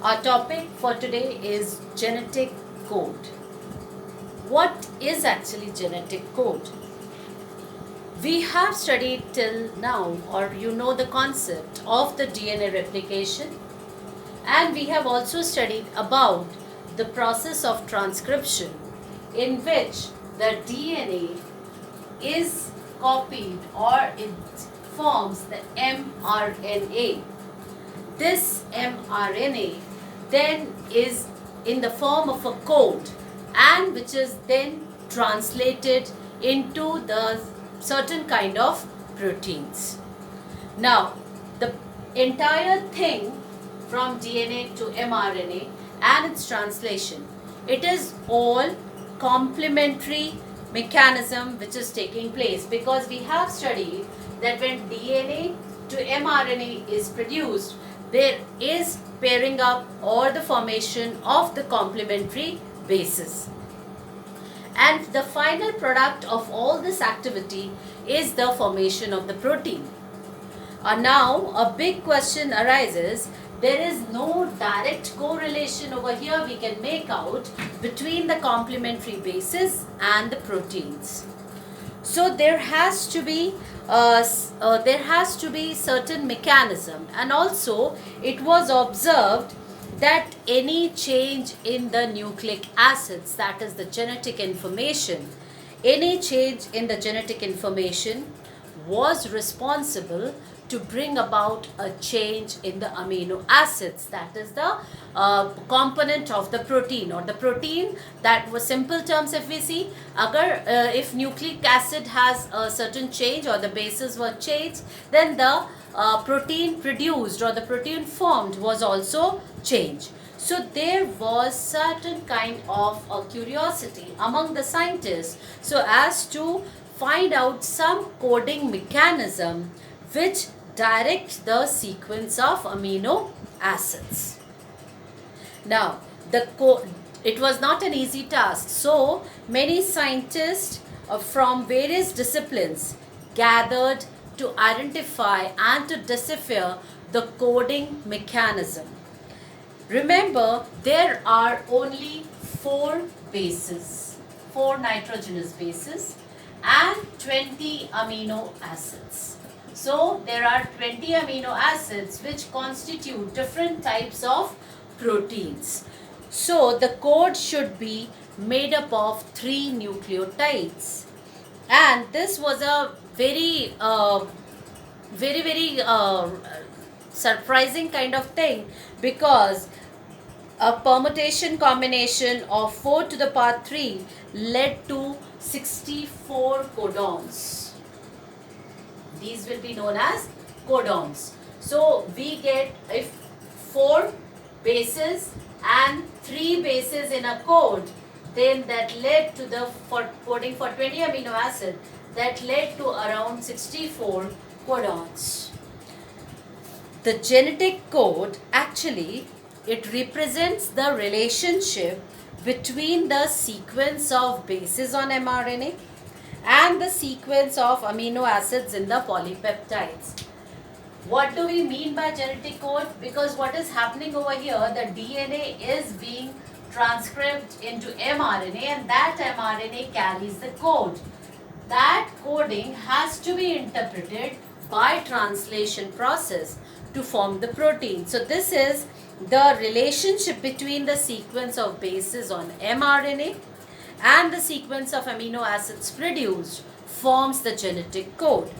Our topic for today is genetic code. What is actually genetic code? We have studied till now, or you know, the concept of the DNA replication, and we have also studied about the process of transcription in which the DNA is copied or it forms the mRNA. This mRNA then is in the form of a code and which is then translated into the certain kind of proteins. Now, the entire thing from DNA to mRNA and its translation, it is all complementary mechanism which is taking place, because we have studied that when DNA to mRNA is produced, there is pairing up or the formation of the complementary bases. And the final product of all this activity is the formation of the protein. Now a big question arises. There is no direct correlation over here we can make out between the complementary bases and the proteins. So there has to be certain mechanism, and also it was observed that any change in the nucleic acids, that is the genetic information, any change in the genetic information was responsible to bring about a change in the amino acids, that is the component of the protein, or the protein. That was simple terms. If we see, if nucleic acid has a certain change or the bases were changed, then the protein produced or the protein formed was also changed. So there was certain kind of a curiosity among the scientists so as to find out some coding mechanism which direct the sequence of amino acids. Now, it was not an easy task. So many scientists from various disciplines gathered to identify and to decipher the coding mechanism. Remember, there are only 4 bases, 4 nitrogenous bases and 20 amino acids. So there are 20 amino acids which constitute different types of proteins. So the code should be made up of 3 nucleotides. And this was a very surprising kind of thing, because a permutation combination of 4 to the power 3 led to 64 codons. These will be known as codons. So we get, if 4 bases and 3 bases in a code, then that led to the, for coding for 20 amino acid, that led to around 64 codons. The genetic code, actually, it represents the relationship between the sequence of bases on mRNA and the sequence of amino acids in the polypeptides. What do we mean by genetic code? Because what is happening over here, the DNA is being transcribed into mRNA, and that mRNA carries the code. That coding has to be interpreted by translation process to form the protein. So this is the relationship between the sequence of bases on mRNA and the sequence of amino acids produced forms the genetic code.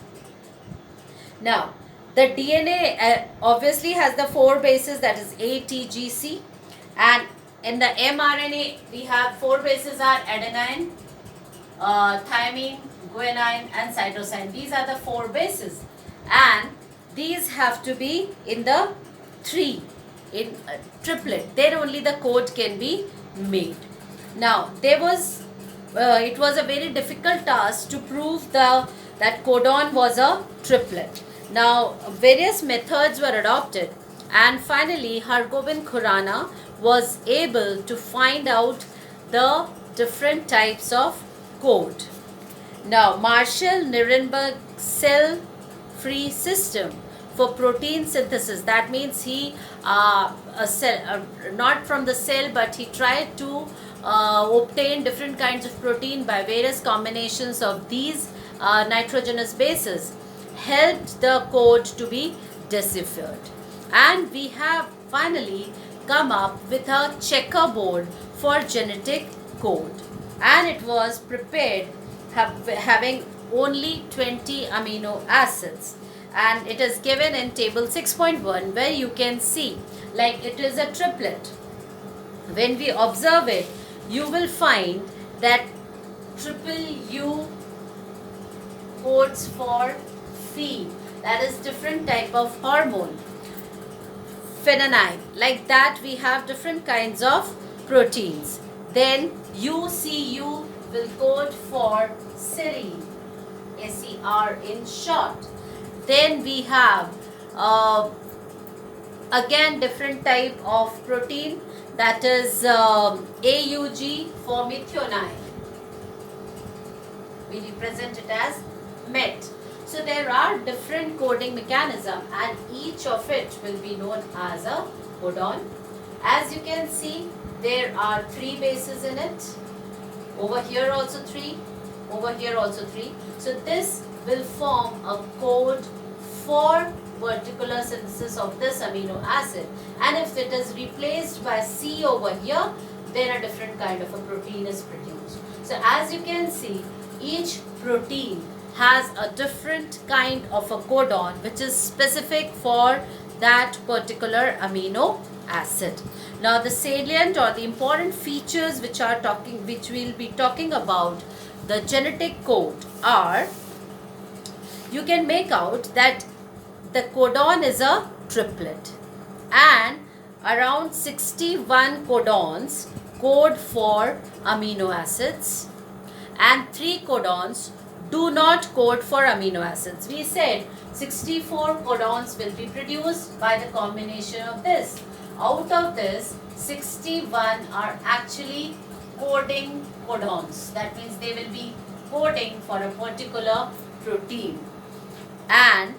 Now, the DNA obviously has the 4 bases, that is A, T, G, C, and in the mRNA we have 4 bases are adenine, thymine, guanine and cytosine. These are the 4 bases, and these have to be in the 3 in triplet, then only the code can be made. Now, it was a very difficult task to prove that codon was a triplet. Now, various methods were adopted, and finally Hargobind Khurana was able to find out the different types of code. Now, Marshall-Nirenberg cell-free system for protein synthesis, that means he a cell, not from the cell, but he tried to obtain different kinds of protein by various combinations of these nitrogenous bases, helped the code to be deciphered. And we have finally come up with a checkerboard for genetic code, and it was prepared having only 20 amino acids, and it is given in table 6.1, where you can see like it is a triplet. When we observe it, you will find that triple U codes for Phe, that is different type of hormone. Phenanyl, like that we have different kinds of proteins. Then UCU will code for serine, SER in short. Then we have again different type of protein, that is AUG for methionine. We represent it as MET. So there are different coding mechanism, and each of it will be known as a codon. As you can see, there are 3 bases in it. Over here also 3, over here also 3. So this will form a code for particular synthesis of this amino acid, and if it is replaced by C over here, then a different kind of a protein is produced. So as you can see, each protein has a different kind of a codon which is specific for that particular amino acid. Now the salient or the important features which we'll be talking about the genetic code are, you can make out that the codon is a triplet, and around 61 codons code for amino acids, and 3 codons do not code for amino acids. We said 64 codons will be produced by the combination of this. Out of this, 61 are actually coding codons. That means they will be coding for a particular protein, and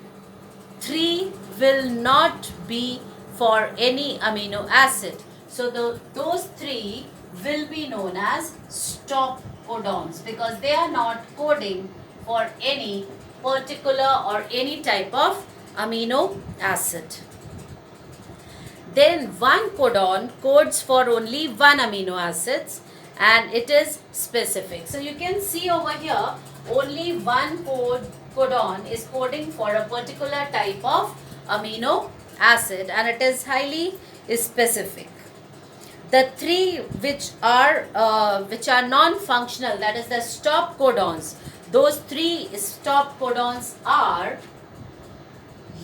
3 will not be for any amino acid. So those 3 will be known as stop codons, because they are not coding for any particular or any type of amino acid. Then 1 codon codes for only 1 amino acids, and it is specific. So you can see over here, only 1 codon is coding for a particular type of amino acid, and it is highly specific. The 3 which are non-functional, that is the stop codons, those 3 stop codons are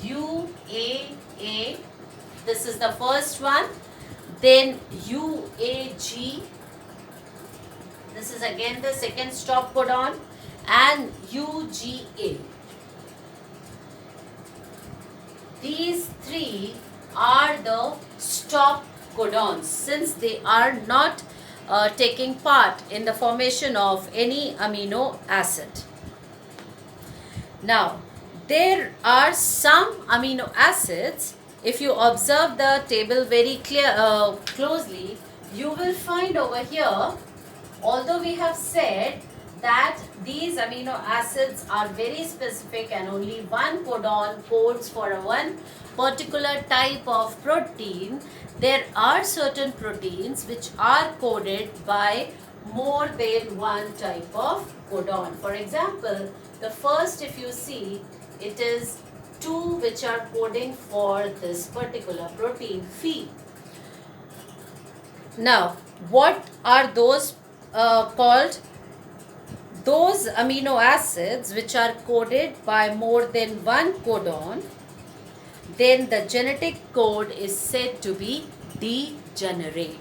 UAA, this is the first one, then UAG, this is again the second stop codon, and UGA. These 3 are the stop codons, since they are not taking part in the formation of any amino acid. Now, there are some amino acids, if you observe the table very closely, you will find over here, although we have said that these amino acids are very specific and only 1 codon codes for one particular type of protein, there are certain proteins which are coded by more than 1 type of codon. For example, the first, if you see, it is 2 which are coding for this particular protein Phe. Now, what are those called? Those amino acids which are coded by more than 1 codon, then the genetic code is said to be degenerate,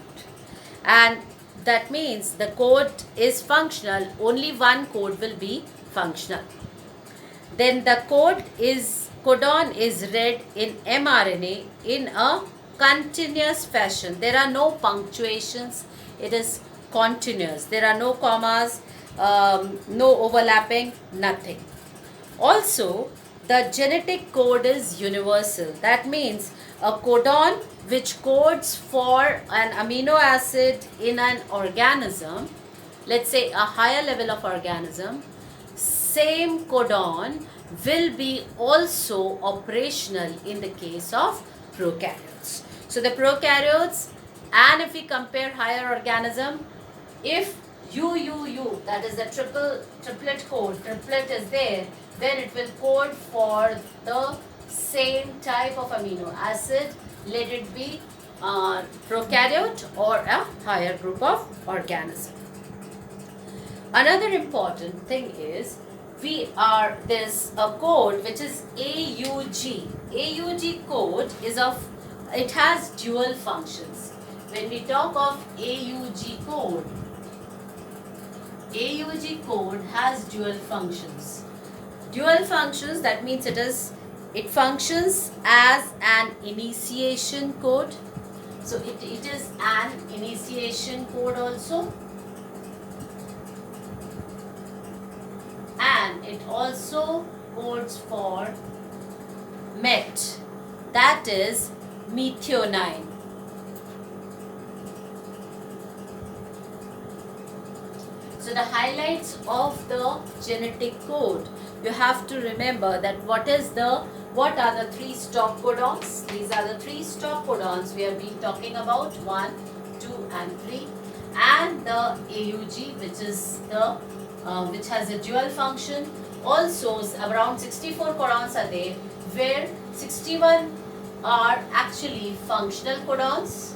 and that means the code is functional, only 1 code will be functional. Then the codon is read in mRNA in a continuous fashion. There are no punctuations, it is continuous. There are no commas, no overlapping, nothing. Also, the genetic code is universal. That means a codon which codes for an amino acid in an organism, let's say a higher level of organism, same codon will be also operational in the case of prokaryotes. So the prokaryotes, and if we compare higher organism, if UUU, that is the triplet code, triplet is there, then it will code for the same type of amino acid, let it be prokaryote or a higher group of organism. Another important thing is there's a code which is AUG. AUG code it has dual functions. When we talk of AUG code has dual functions. Dual functions, that means it functions as an initiation code. So it is an initiation code also. And it also codes for MET, that is methionine. So the highlights of the genetic code, you have to remember that what are the three stop codons? These are the three stop codons we have been talking about, 1, 2 and 3, and the AUG, which has a dual function. Also around 64 codons are there, where 61 are actually functional codons.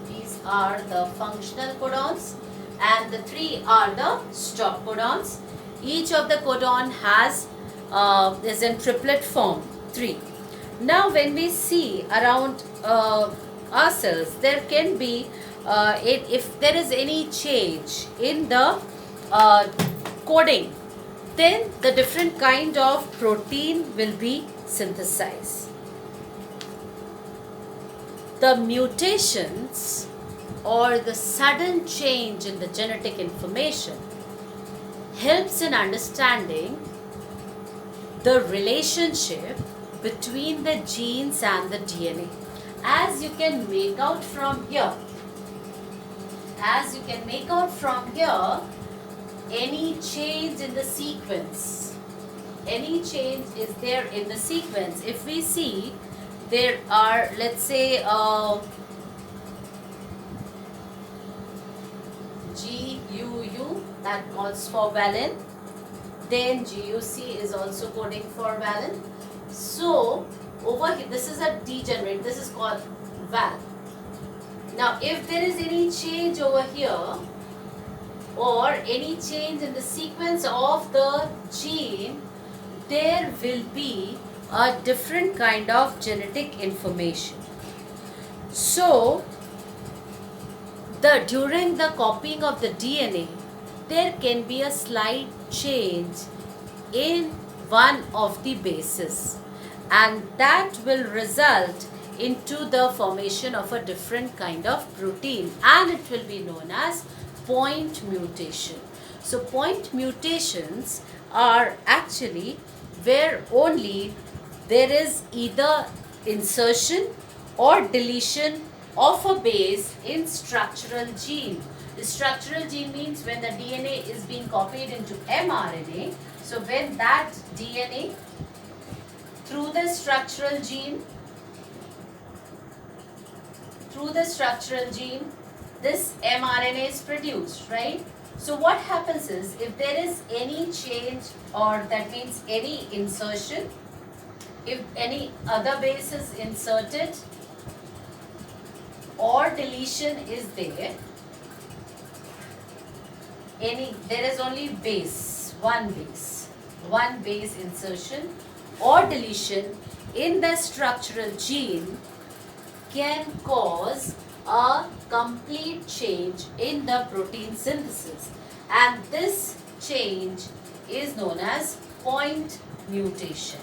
These are the functional codons, and the 3 are the stop codons. Each of the codon is in triplet form, 3. Now when we see around ourselves, there can be if there is any change in the coding, then the different kind of protein will be synthesized. The mutations or the sudden change in the genetic information helps in understanding the relationship between the genes and the DNA. As you can make out from here, any change in the sequence, any change is there in the sequence. If we see, there are, let's say, GUU, that calls for valine, then GUC is also coding for valine. So over here, this is a degenerate, this is called val. Now if there is any change over here, or any change in the sequence of the gene, there will be a different kind of genetic information. So during the copying of the DNA, there can be a slight change in one of the bases, and that will result into the formation of a different kind of protein, and it will be known as point mutation. So point mutations are actually where only there is either insertion or deletion of a base in structural gene. The structural gene means when the DNA is being copied into mRNA. So when that DNA through the structural gene, this mRNA is produced, right? So what happens is, if there is any change, or that means any insertion, if any other base is inserted or deletion is there, there is only one base insertion or deletion in the structural gene can cause a complete change in the protein synthesis, and this change is known as point mutation.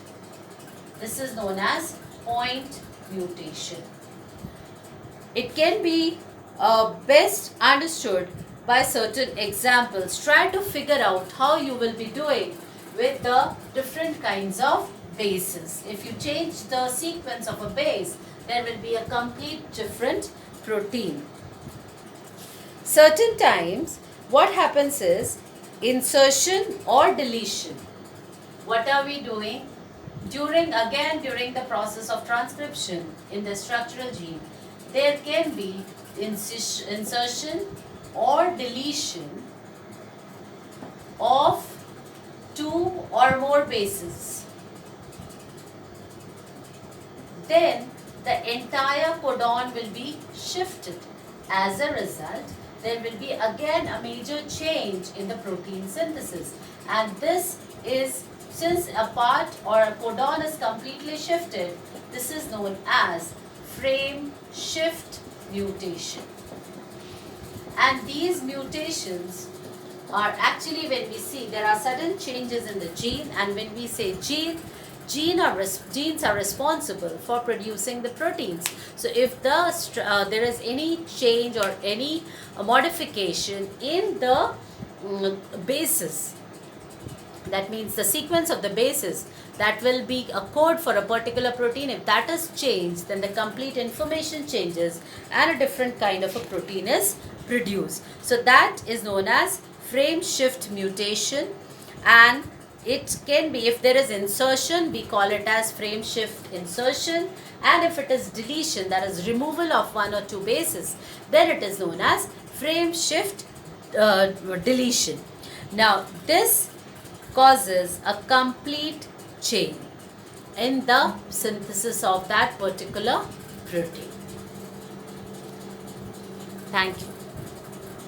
This is known as point mutation. It can be best understood by certain examples. Try to figure out how you will be doing with the different kinds of bases. If you change the sequence of a base, there will be a complete different protein. Certain times, what happens is insertion or deletion. What are we doing? During the process of transcription in the structural gene, there can be insertion or deletion of 2 or more bases. Then the entire codon will be shifted. As a result, there will be again a major change in the protein synthesis, and this is, since a part or a codon is completely shifted, this is known as frame shift mutation. And these mutations are actually, when we see there are sudden changes in the gene, and when we say genes are responsible for producing the proteins. So if there is any change or any modification in the bases, that means the sequence of the bases that will be a code for a particular protein, if that is changed, then the complete information changes and a different kind of a protein is produced. So that is known as frame shift mutation, and it can be, if there is insertion, we call it as frame shift insertion, and if it is deletion, that is removal of 1 or 2 bases, then it is known as frame shift deletion. Now this causes a complete change in the synthesis of that particular protein. Thank you.